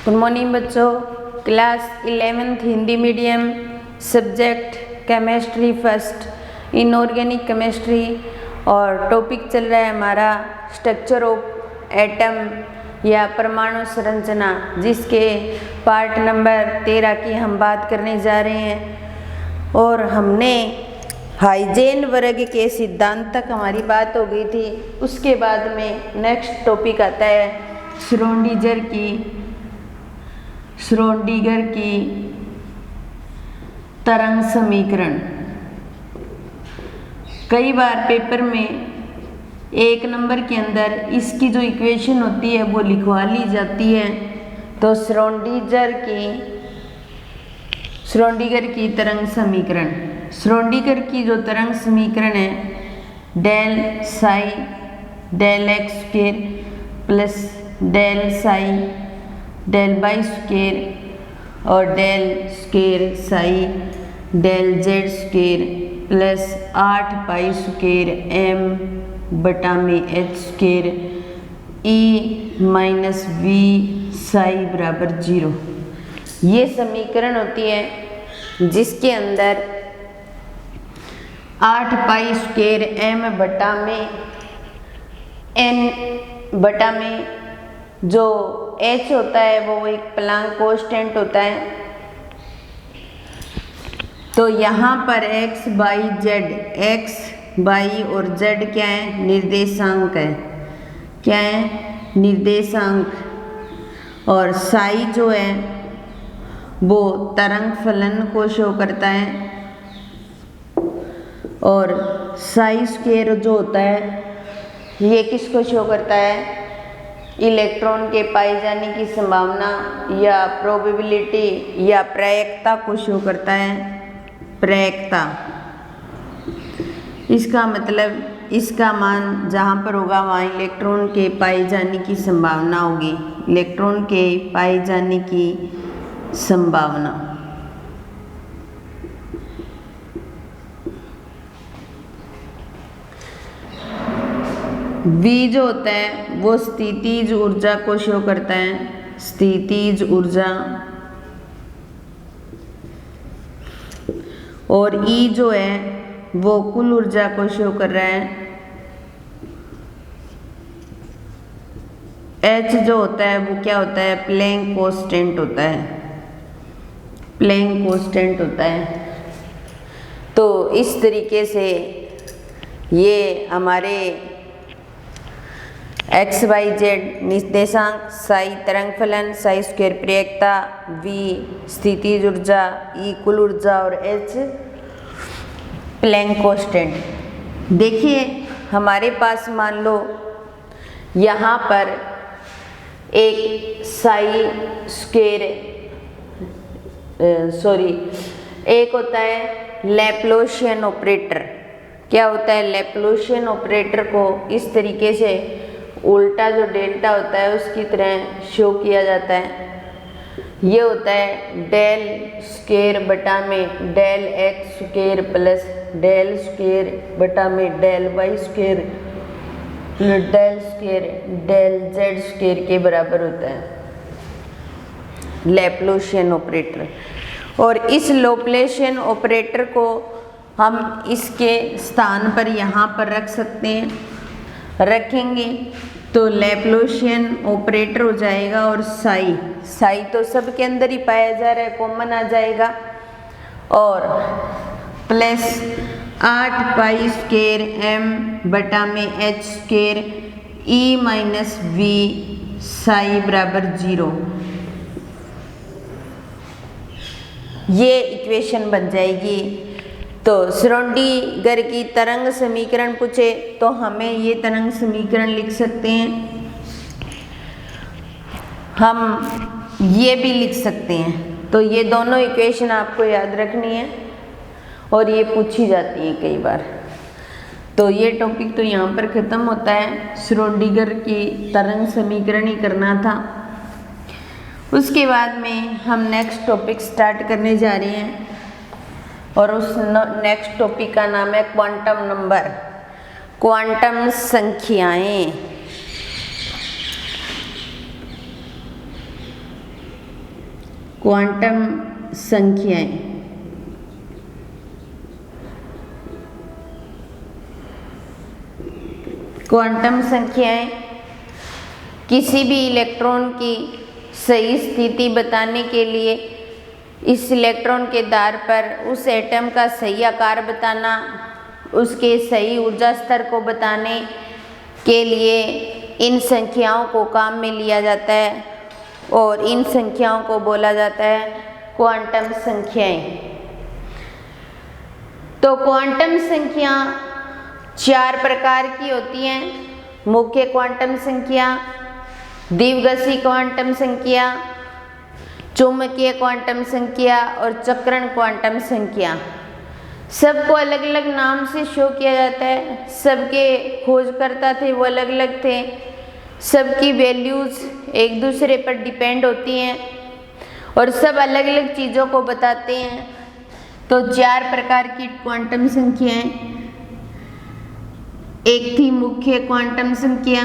Good morning बच्चों। Class 11th Hindi medium, subject chemistry first, inorganic chemistry, और topic चल रहा है हमारा स्ट्रक्चर ऑफ एटम या परमाणु संरचना, जिसके पार्ट नंबर 13 की हम बात करने जा रहे हैं। और हमने हाइजेन वर्ग के सिद्धांत तक हमारी बात हो गई थी। उसके बाद में नेक्स्ट टॉपिक आता है श्रोडिंगर की तरंग समीकरण। कई बार पेपर में 1 नंबर के अंदर इसकी जो इक्वेशन होती है वो लिखवा ली जाती है। तो श्रोडिंगर की तरंग समीकरण, श्रोडिंगर की जो तरंग समीकरण है, del psi del x square plus del psi del y square और del square psi del z square plus 8 pi square m बटा में h square E minus we psi बराबर 0। ये समीकरण होती है जिसके अंदर 8 पाई स्क्वायर एम बटा में एन बटा में जो h होता है वो एक प्लांक कांस्टेंट होता है। तो यहाँ पर x बाई और z क्या है? निर्देशांक है। क्या है? निर्देशांक। और साई जो है वो तरंग फलन को शो करता है। और साई स्क्वायर जो होता है ये किसको शो करता है? इलेक्ट्रॉन के पाए जाने की संभावना या प्रोबेबिलिटी या प्रायिकता को शो करता है। प्रायिकता, इसका मतलब इसका मान जहाँ पर होगा वहाँ इलेक्ट्रॉन के पाए जाने की संभावना होगी। इलेक्ट्रॉन के पाए जाने की संभावना। V जो होता है वो स्थितिज ऊर्जा को शो करता है। स्थितिज ऊर्जा। और E जो है वो कुल ऊर्जा को शो कर रहा है। H जो होता है वो क्या होता है? प्लैंक कांस्टेंट होता है। प्लैंक कांस्टेंट होता है। तो इस तरीके से ये हमारे एक्स वाई जेड निर्देशांक, साई तरंग फलन, साई स्क्वायर प्रायिकता, वी स्थितिज ऊर्जा, ई कुल ऊर्जा और एच प्लैंक कांस्टेंट। देखिए हमारे पास मान लो यहाँ पर एक साई स्क्वायर एक होता है लैप्लासियन ऑपरेटर। क्या होता है? लैप्लासियन ऑपरेटर को इस तरीके से उल्टा जो डेल्टा होता है उसकी तरह शो किया जाता है। ये होता है डेल स्क्वायर बटा में del x square plus del square बटा में del y square del square del z square के बराबर होता है लैप्लासियन ऑपरेटर। और इस लैप्लासियन ऑपरेटर को हम इसके स्थान पर यहाँ पर रख सकते हैं। रखेंगे तो लैप्लासियन ऑपरेटर हो जाएगा। और साई तो सबके अंदर ही पाया जा रहा है, कॉमन आ जाएगा। और प्लस 8 पाई स्क्वायर एम बटा में h square E minus we psi बराबर 0। ये इक्वेशन बन जाएगी। तो श्रोडिंगर की तरंग समीकरण पूछे तो हमें ये तरंग समीकरण लिख सकते हैं। हम ये भी लिख सकते हैं। तो ये दोनों इक्वेशन आपको याद रखनी है और ये पूछी जाती है कई बार। तो ये टॉपिक तो यहाँ पर ख़त्म होता है। श्रोडिंगर की तरंग समीकरण ही करना था। उसके बाद में हम नेक्स्ट टॉपिक स्टार्ट करने जा रहे हैं और उस नेक्स्ट टॉपिक का नाम है क्वांटम नंबर, क्वांटम संख्याएं। क्वांटम संख्याएं। क्वांटम संख्याएं किसी भी इलेक्ट्रॉन की सही स्थिति बताने के लिए इस इलेक्ट्रॉन के आधार पर उस एटम का सही आकार बताना, उसके सही ऊर्जा स्तर को बताने के लिए इन संख्याओं को काम में लिया जाता है और इन संख्याओं को बोला जाता है क्वांटम संख्याएं। तो क्वांटम संख्या 4 प्रकार की होती हैं। मुख्य क्वांटम संख्या, द्विगसी क्वांटम संख्या, चुंबकीय क्वांटम संख्या और चक्रण क्वांटम संख्या। सबको अलग अलग नाम से शो किया जाता है। सबके खोजकर्ता थे वो अलग अलग थे। सबकी वैल्यूज़ एक दूसरे पर डिपेंड होती हैं और सब अलग अलग चीज़ों को बताते हैं। तो 4 प्रकार की क्वांटम संख्याएं। एक थी मुख्य क्वांटम संख्या।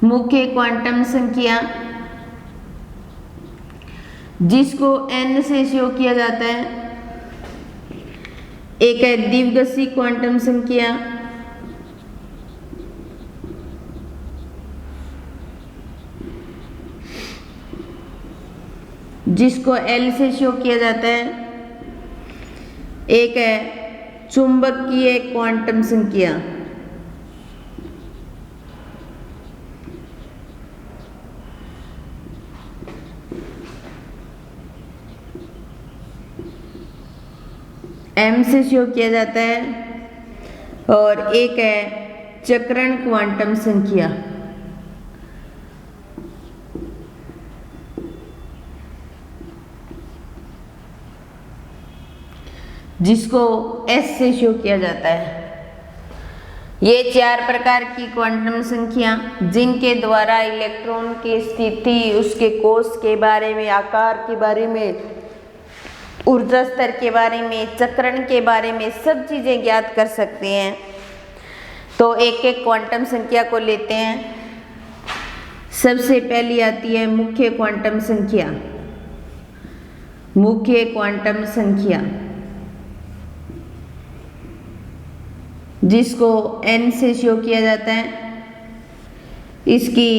मुख्य क्वांटम संख्या जिसको n से शो किया जाता है। एक है द्विगसी क्वांटम संख्या, जिसको L से शो किया जाता है। एक है चुंबकीय क्वांटम संख्या, M से शो किया जाता है। और एक है चक्रण क्वांटम संख्या, जिसको S से शो किया जाता है। ये 4 प्रकार की क्वांटम संख्या जिनके द्वारा इलेक्ट्रॉन की स्थिति, उसके कोष के बारे में, आकार के बारे में, ऊर्जा स्तर के बारे में, चक्रण के बारे में सब चीज़ें ज्ञात कर सकते हैं। तो एक एक क्वांटम संख्या को लेते हैं। सबसे पहली आती है मुख्य क्वांटम संख्या। मुख्य क्वांटम संख्या जिसको n से शो किया जाता है। इसकी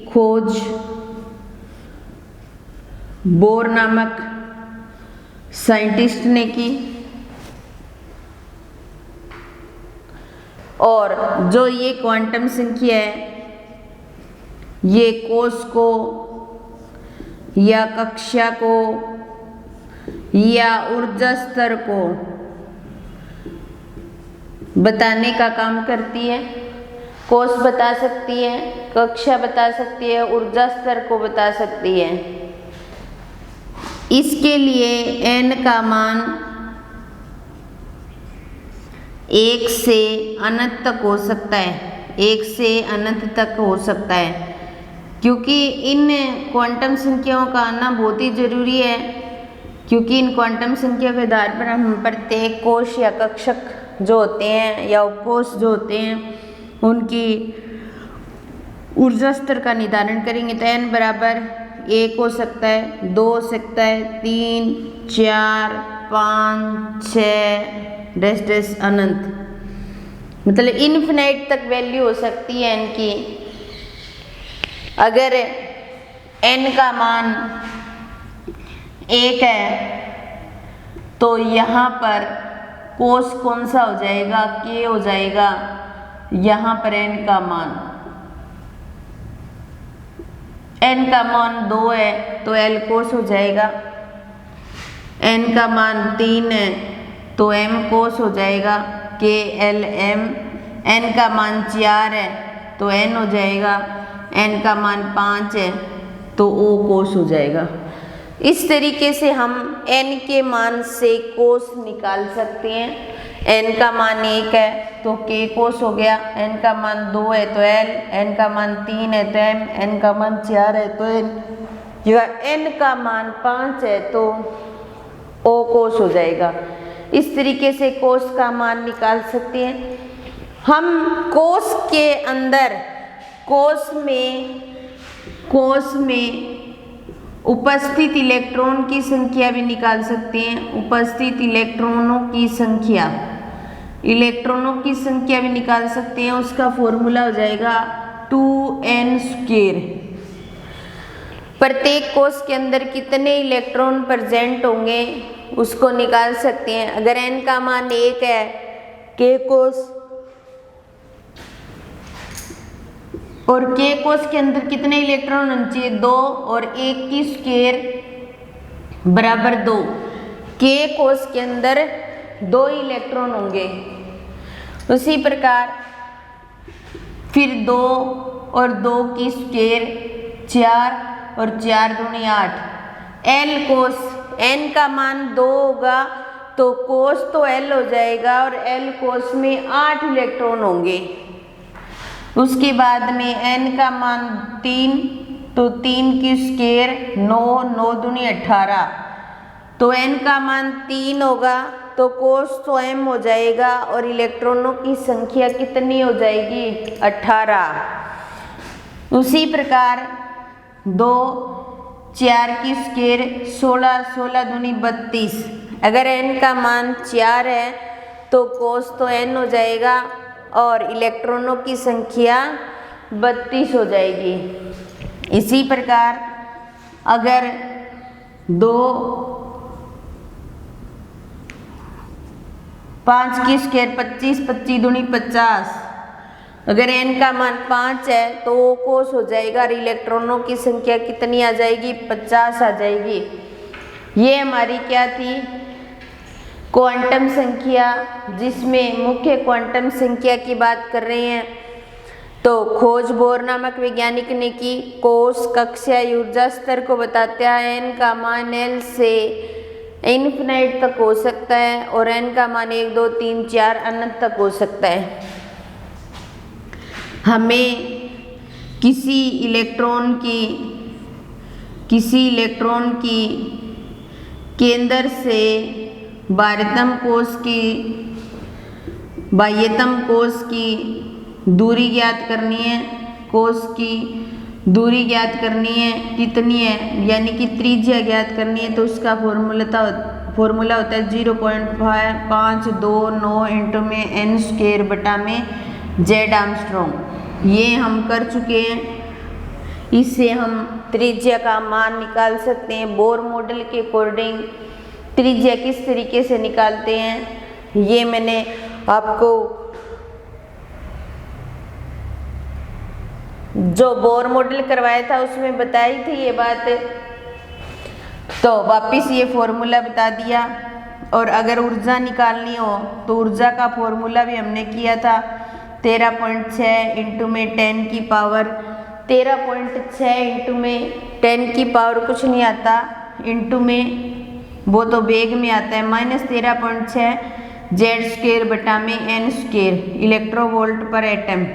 खोज बोर नामक साइंटिस्ट ने की और जो ये क्वांटम संख्या है ये कोष को या कक्षा को या ऊर्जा स्तर को बताने का काम करती है। कोष बता सकती है, कक्षा बता सकती है, ऊर्जा स्तर को बता सकती है। इसके लिए n का मान 1 से अनंत तक हो सकता है। 1 से अनंत तक हो सकता है, क्योंकि इन क्वांटम संख्याओं का आना बहुत ही जरूरी है। क्योंकि इन क्वांटम संख्या के आधार पर हम प्रत्येक कोष या कक्षक जो होते हैं या उपकोष जो होते हैं उनकी ऊर्जा स्तर का निर्धारण करेंगे। तो n बराबर 1 हो सकता है, 2 हो सकता है, 3, 4, 5, 6 डैश डैश अनंत, मतलब इनफिनाइट तक वैल्यू हो सकती है n की। अगर n का मान 1 है तो यहाँ पर कोष कौन सा हो जाएगा, k हो जाएगा। यहाँ पर n का मान का मान 2 है तो L कोष हो जाएगा। n का मान 3 है तो M कोष हो जाएगा, K L M। n का मान 4 है तो N हो जाएगा। n का मान 5 है तो O कोष हो जाएगा। इस तरीके से हम n के मान से कोष निकाल सकते हैं। n का मान 1 है तो k कोष हो गया, n का मान 2 है तो L, n का मान 3 है तो M, n का मान 4 है तो N, या n का मान 5 है तो O कोष हो जाएगा। इस तरीके से कोष का मान निकाल सकते हैं हम। कोष के अंदर कोष में उपस्थित इलेक्ट्रॉन की संख्या भी निकाल सकते हैं। उपस्थित इलेक्ट्रॉनों की संख्या भी निकाल सकते हैं। उसका फॉर्मूला हो जाएगा 2n²। प्रत्येक कोश के अंदर कितने इलेक्ट्रॉन प्रेजेंट होंगे उसको निकाल सकते हैं। अगर n का मान 1 है, k कोश और k कोश के अंदर कितने इलेक्ट्रॉन होने चाहिए? 2 और 1 की स्क्वायर बराबर 2। k कोश के अंदर 2 इलेक्ट्रॉन होंगे। उसी प्रकार फिर 2 और 2 की स्क्वायर 4 और 4 दूनी 8। l कोश, n का मान 2 होगा तो कोश तो l हो जाएगा और l कोश में 8 इलेक्ट्रॉन होंगे। उसके बाद में n का मान 3 तो 3 की स्क्वायर 9, 9 दूनी 18। तो n का मान 3 होगा तो कोश तो m हो जाएगा और इलेक्ट्रॉनों की संख्या कितनी हो जाएगी? 18। उसी प्रकार 2, 4 की स्क्वायर 16, 16 दूनी 32। अगर n का मान 4 है तो कोश तो n हो जाएगा और इलेक्ट्रॉनों की संख्या 32 हो जाएगी। इसी प्रकार अगर 2, 5 की स्क्वायर 25, 25 दूनी 50। अगर n का मान 5 है तो वो कोश हो जाएगा और इलेक्ट्रॉनों की संख्या कितनी आ जाएगी? 50 आ जाएगी। ये हमारी क्या थी? क्वांटम संख्या, जिसमें मुख्य क्वांटम संख्या की बात कर रहे हैं। तो खोज बोर नामक वैज्ञानिक ने की। कोश कक्षा ऊर्जा स्तर को बताता है। n का मान l से इन्फिनाइट तक हो सकता है और n का मान 1, 2, 3, 4 अनंत तक हो सकता है। हमें किसी इलेक्ट्रॉन की केंद्र से बाह्यतम कोश की दूरी ज्ञात करनी है। कोश की दूरी ज्ञात करनी है, कितनी है, यानी कि त्रिज्या ज्ञात करनी है। तो उसका फॉर्मूला होता है 0.529 इंटू में n² बटा में Z आर्मस्ट्रॉन्ग। ये हम कर चुके हैं। इससे हम त्रिज्या का मान निकाल सकते हैं। बोर मॉडल के अकॉर्डिंग त्रिज्या किस तरीके से निकालते हैं ये मैंने आपको जो बोर मॉडल करवाया था उसमें बताई थी ये बात। तो वापिस ये फॉर्मूला बता दिया। और अगर ऊर्जा निकालनी हो तो ऊर्जा का फॉर्मूला भी हमने किया था 13.6 इंटू में 10 की पावर 13.6 इंटू में 10 की पावर कुछ नहीं आता, इंटू में वो तो वेग में आता है -13.6 Z² बटा में n² इलेक्ट्रोवोल्ट पर एटम।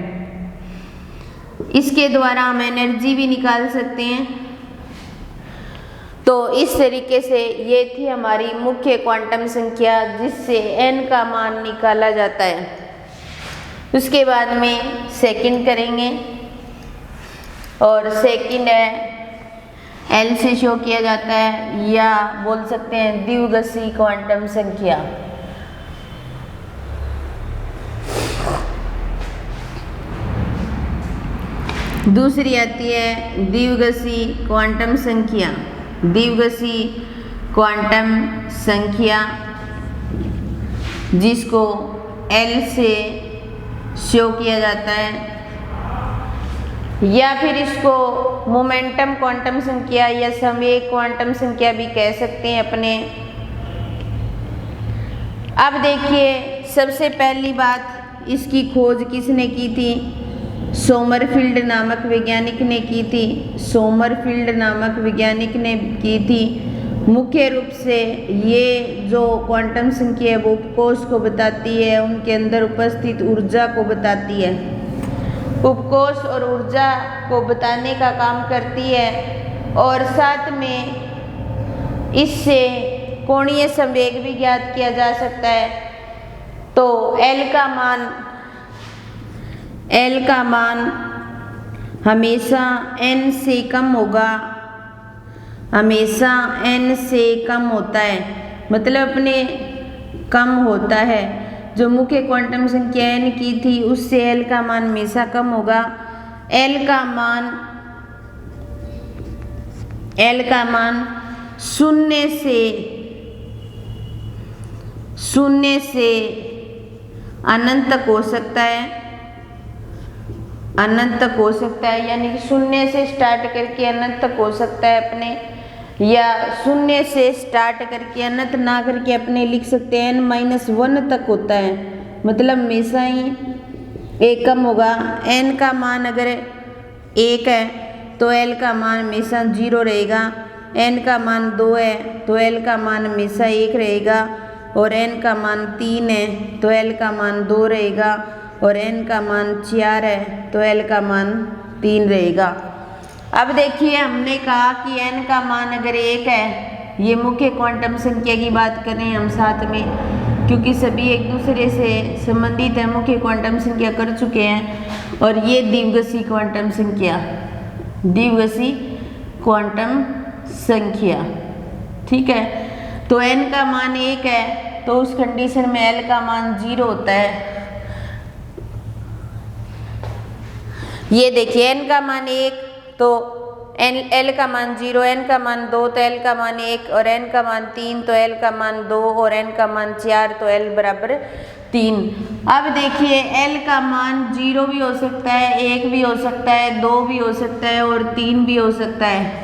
इसके द्वारा हम एनर्जी भी निकाल सकते हैं। तो इस तरीके से ये थी हमारी मुख्य क्वांटम संख्या जिससे n का मान निकाला जाता है। उसके बाद में सेकंड करेंगे और सेकंड है L से शो किया जाता है या बोल सकते हैं द्विगसीय क्वांटम संख्या। दूसरी आती है द्विगसीय क्वांटम संख्या। द्विगसीय क्वांटम संख्या जिसको L से शो किया जाता है या फिर इसको मोमेंटम क्वांटम संख्या या संवेग क्वांटम संख्या भी कह सकते हैं अपने। अब देखिए सबसे पहली बात, इसकी खोज किसने की थी? सोमरफील्ड नामक वैज्ञानिक ने की थी। सोमरफील्ड नामक वैज्ञानिक ने की थी। मुख्य रूप से ये जो क्वांटम संख्या है वो उपकोष को बताती है, उनके अंदर उपस्थित ऊर्जा को बताती है। उपकोष और ऊर्जा को बताने का काम करती है और साथ में इससे कोणीय संवेग भी ज्ञात किया जा सकता है। तो L का मान हमेशा n से कम होगा, हमेशा n से कम होता है, मतलब अपने कम होता है। जो मुख्य क्वांटम संख्या n की थी उससे l का मान हमेशा कम होगा। l का मान शून्य से अनंत तक हो सकता है, अनंत तक हो सकता है, यानी कि शून्य से स्टार्ट करके अनंत तक हो सकता है अपने, या शून्य से स्टार्ट करके अनंत ना करके अपने लिख सकते हैं n-1 तक होता है, मतलब हमेशा ही एक कम होगा। n का मान अगर 1 है तो l का मान हमेशा 0 रहेगा, n का मान 2 है तो l का मान हमेशा 1 रहेगा, और n का मान 3 है तो l का मान 2 रहेगा, और n का मान 4 है तो l का मान 3 रहेगा। अब देखिए हमने कहा कि n का मान अगर 1 है, ये मुख्य क्वांटम संख्या की बात कर रहे हैं हम साथ में, क्योंकि सभी एक दूसरे से संबंधित है, मुख्य क्वांटम संख्या कर चुके हैं, और ये द्विघाषी क्वांटम संख्या, द्विघाषी क्वांटम संख्या, ठीक है। तो n का मान 1 है तो उस कंडीशन में l का मान 0 होता है। ये देखिए n का मान 1 तो l का मान 0, n का मान 2 तो l का मान 1, और n का मान 3 तो l का मान 2, और n का मान 4 तो l बराबर 3। अब देखिए l का मान 0 भी हो सकता है, 1 भी हो सकता है, 2 भी हो सकता है, और 3 भी हो सकता है।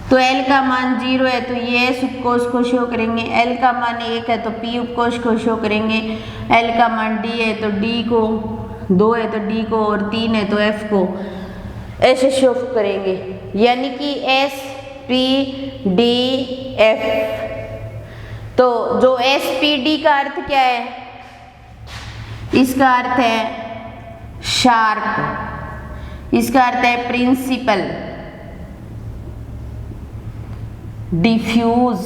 तो l का मान 0 है तो ये s उपकोष को शो करेंगे, l का मान 1 है तो p उपकोष को शो करेंगे, l का मान d है तो d को, 2 है तो d को, और 3 है तो f को ऐसे शो करेंगे, यानी कि s p d f। तो जो s p d का अर्थ क्या है, इसका अर्थ है शार्प, इसका अर्थ है प्रिंसिपल, डिफ्यूज,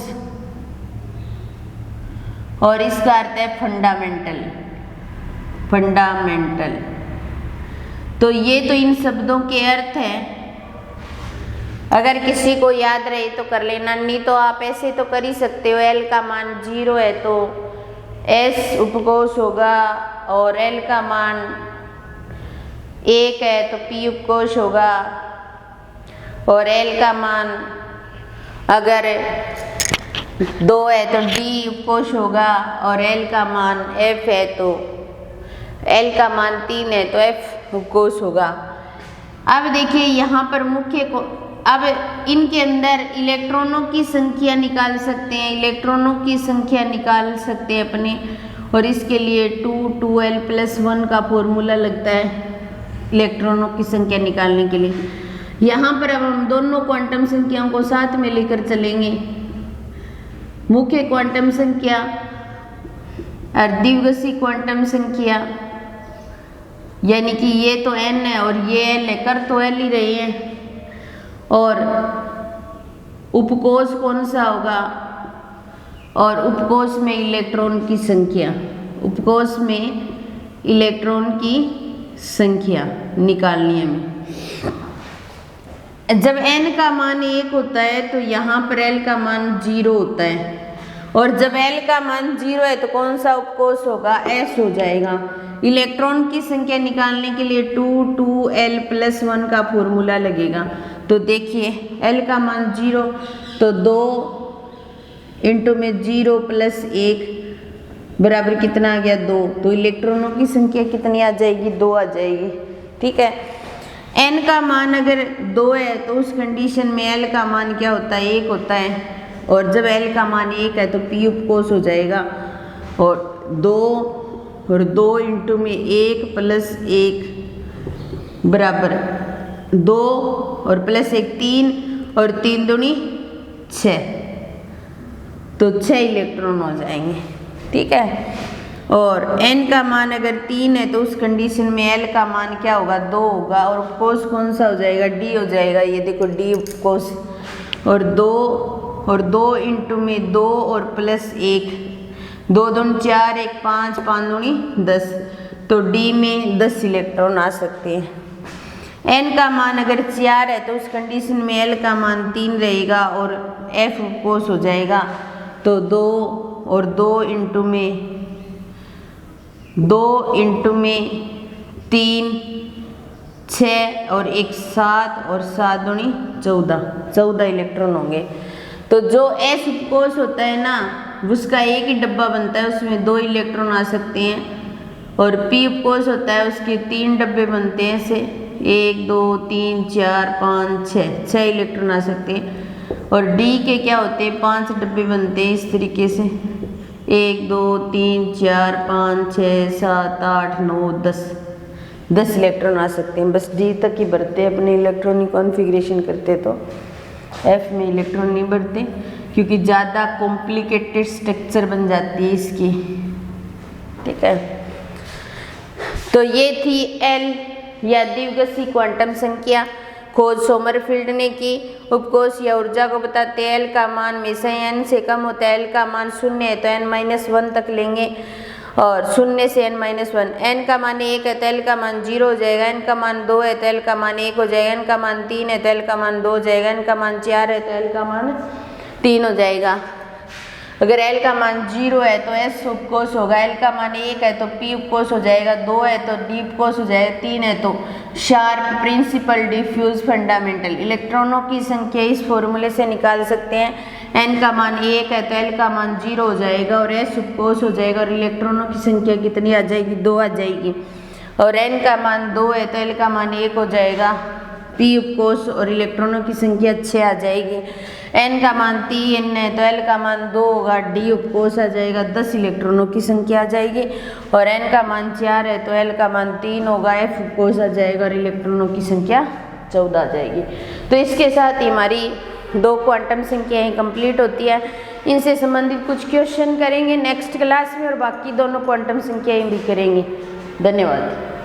और इसका अर्थ है फंडामेंटल, फंडामेंटल। तो ये तो इन शब्दों के अर्थ हैं, अगर किसी को याद रहे तो कर लेना, नहीं तो आप ऐसे तो कर ही सकते हो। l का मान 0 है तो s उपकोष होगा, और l का मान 1 है तो p उपकोष होगा, और l का मान अगर 2 है तो d उपकोष होगा, और l का मान f है तो l का मान 3 है तो f उपकोष होगा। अब देखिए यहाँ पर अब इनके अंदर इलेक्ट्रॉनों की संख्या निकाल सकते हैं, इलेक्ट्रॉनों की संख्या निकाल सकते हैं अपने, और इसके लिए 2l+1 का फॉर्मूला लगता है इलेक्ट्रॉनों की संख्या निकालने के लिए। यहाँ पर अब हम दोनों क्वांटम संख्याओं को साथ में लेकर चलेंगे, मुख्य क्वांटम संख्या और द्विघाषी क्वांटम संख्या, यानी कि ये तो n है और ये l है, कर तो l ही रहे हैं, और उपकोष कौन सा होगा, और उपकोष में इलेक्ट्रॉन की संख्या, उपकोष में इलेक्ट्रॉन की संख्या निकालनी है हमें। जब n का मान 1 होता है तो यहाँ पर l का मान 0 होता है, और जब l का मान 0 है तो कौन सा उपकोष होगा, s हो जाएगा। इलेक्ट्रॉन की संख्या निकालने के लिए 2l+1 का फॉर्मूला लगेगा। तो देखिए l का मान 0 तो 2 इंटू में 0 + 1 बराबर कितना आ गया, 2। तो इलेक्ट्रॉनों की संख्या कितनी आ जाएगी, 2 आ जाएगी, ठीक है। n का मान अगर 2 है तो उस कंडीशन में l का मान क्या होता है, 1 होता है, और जब l का मान 1 है तो p उपकोष हो जाएगा, और 2 इंटू में 1 + 1 बराबर 2, और +1 3, और 3 दूनी 6, तो 6 इलेक्ट्रॉन हो जाएंगे, ठीक है। और n का मान अगर 3 है तो उस कंडीशन में l का मान क्या होगा, 2 होगा, और उपकोष कौन सा हो जाएगा, d हो जाएगा। ये देखो d उपकोष, और 2 इंटू में 2 और +1, 2 दूनी 4, 1 5, 5 दूनी 10, तो d में 10 इलेक्ट्रॉन आ सकते हैं। n का मान अगर 4 है तो उस कंडीशन में l का मान 3 रहेगा और f उपकोष हो जाएगा। तो 2 और 2 इंटू में 3 6 और 1 7 और 7 दूनी 14 इलेक्ट्रॉन होंगे। तो जो s उपकोष होता है ना उसका एक ही डब्बा बनता है, उसमें 2 इलेक्ट्रॉन आ सकते हैं। और p उपकोष होता है उसके 3 डब्बे बनते हैं, ऐसे 1 2 3 4 5 6 इलेक्ट्रॉन आ सकते हैं। और d के क्या होते हैं 5 डब्बे बनते हैं इस तरीके से 1 2 3 4 5 6 7 8 9 10 इलेक्ट्रॉन आ सकते हैं। बस d तक ही भरते हैं अपने इलेक्ट्रॉनिक कॉन्फ़िगरेशन करते तो f में इलेक्ट्रॉन नहीं भरते क्योंकि ज़्यादा कॉम्प्लिकेटेड स्ट्रक्चर बन जाती है इसकी। ठीक है, तो ये थी l या द्विगसीय क्वांटम संख्या। खोज सोमरफील्ड ने की। उपकोष या ऊर्जा को बताते हैं l का मान हमेशा n से कम होता है। l का मान 0 है तो n-1 तक लेंगे और 0 से n-1। n का मान 1 है तो l का मान 0 हो जाएगा। n का मान 2 है तो l का मान 1 हो जाएगा। n का मान 3 है तो l का मान 2 हो जाएगा। n का मान 4 है तो l का मान 3 हो जाएगा। अगर l का मान 0 है तो s उपकोष होगा। l का मान 1 है तो p उपकोष हो जाएगा। 2 है तो d उपकोष हो जाएगा। 3 है तो शार्प प्रिंसिपल डिफ्यूज फंडामेंटल। इलेक्ट्रॉनों की संख्या इस फॉर्मूले से निकाल सकते हैं। n का मान 1 है तो l का मान 0 हो जाएगा और s उपकोष हो जाएगा। और इलेक्ट्रॉनों की संख्या कितनी आ जाएगी 2 आ जाएगी। और n का मान 2 है तो l का मान 1 हो जाएगा p उपकोष और इलेक्ट्रॉनों की संख्या 6 आ जाएगी। n का मान 3 है तो l का मान 2 होगा, d उपकोष आ जाएगा, 10 इलेक्ट्रॉनों की संख्या आ जाएगी। और n का मान 4 है तो l का मान 3 होगा, f उपकोष आ जाएगा और इलेक्ट्रॉनों की संख्या 14 आ जाएगी। तो इसके साथ ही हमारी 2 क्वांटम संख्याएं कंप्लीट होती है। इनसे संबंधित कुछ क्वेश्चन करेंगे नेक्स्ट क्लास में और बाकी दोनों क्वांटम संख्याएं भी करेंगे। धन्यवाद।